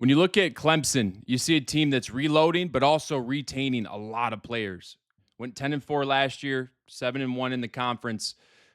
When you look at Clemson, you see a team that's reloading, but also retaining a lot of players. Went 10-4 last year, 7-1 in the conference,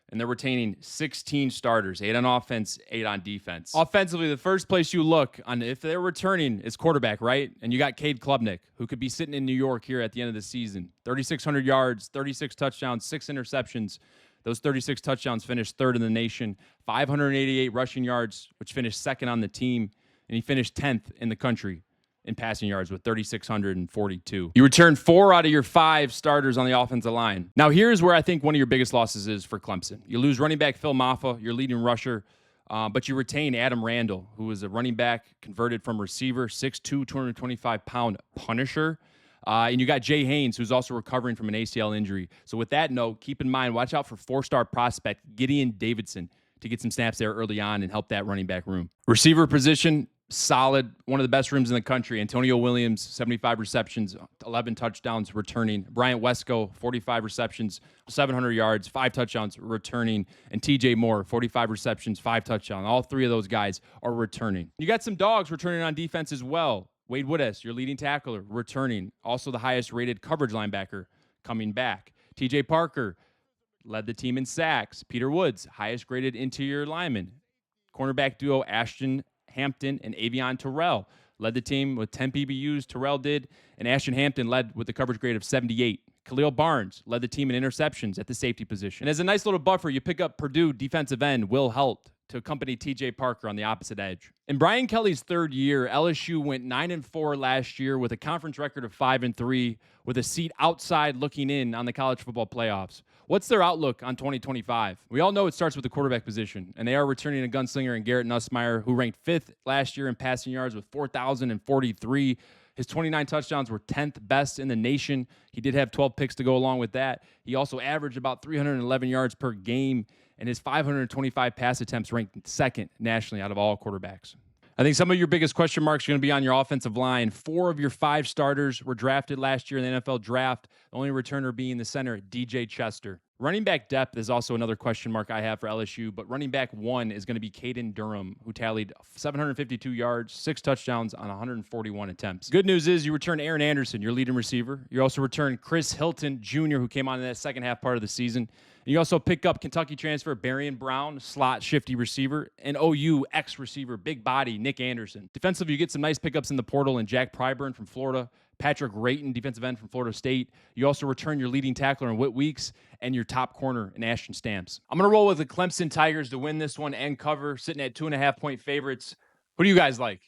and they're retaining 16 starters, 8 on offense, 8 on defense. Offensively, the first place you look on if they're returning is quarterback, right? And you got Cade Klubnik, who could be sitting in New York here at the end of the season. 3,600 yards, 36 touchdowns, 6 interceptions. Those 36 touchdowns finished third in the nation. 588 rushing yards, which finished second on the team. And he finished 10th in the country in passing yards with 3,642. You return 4 out of your 5 starters on the offensive line. Now, here's where I think one of your biggest losses is for Clemson. You lose running back Phil Maffa, your leading rusher, but you retain Adam Randall, who is a running back converted from receiver, 6'2", 225-pound Punisher. And you got Jay Haynes, who's also recovering from an ACL injury. So with that note, keep in mind, watch out for 4-star prospect Gideon Davidson to get some snaps there early on and help that running back room. Receiver position, solid, one of the best rooms in the country. Antonio Williams, 75 receptions, 11 touchdowns returning. Bryant Wesco, 45 receptions, 700 yards, 5 touchdowns returning. And TJ Moore, 45 receptions, 5 touchdowns. All 3 of those guys are returning. You got some dogs returning on defense as well. Wade Woodess, your leading tackler, returning. Also the highest rated coverage linebacker coming back. TJ Parker led the team in sacks. Peter Woods, highest graded interior lineman. Cornerback duo Ashton Hampton and Avion Terrell led the team with 10 PBUs. Terrell did, and Ashton Hampton led with the coverage grade of 78. Khalil Barnes led the team in interceptions at the safety position. And as a nice little buffer, you pick up Purdue defensive end Will Helt to accompany TJ Parker on the opposite edge. In Brian Kelly's third year, LSU went 9-4 last year with a conference record of 5-3, with a seat outside looking in on the college football playoffs. What's their outlook on 2025? We all know it starts with the quarterback position, and they are returning a gunslinger in Garrett Nussmeier, who ranked 5th last year in passing yards with 4,043. His 29 touchdowns were 10th best in the nation. He did have 12 picks to go along with that. He also averaged about 311 yards per game, and his 525 pass attempts ranked 2nd nationally out of all quarterbacks. I think some of your biggest question marks are going to be on your offensive line. 4 of your 5 starters were drafted last year in the NFL draft, the only returner being the center, DJ Chester. Running back depth is also another question mark I have for LSU, but running back 1 is going to be Caden Durham, who tallied 752 yards, 6 touchdowns on 141 attempts. Good news is you return Aaron Anderson, your leading receiver. You also return Chris Hilton Jr., who came on in that second half part of the season. And you also pick up Kentucky transfer Barian Brown, slot shifty receiver, and OU ex-receiver, big body, Nick Anderson. Defensively, you get some nice pickups in the portal and Jack Pryburn from Florida, Patrick Rayton, defensive end from Florida State. You also return your leading tackler in Whit Weeks and your top corner in Ashton Stamps. I'm going to roll with the Clemson Tigers to win this one and cover, sitting at 2.5-point favorites. Who do you guys like?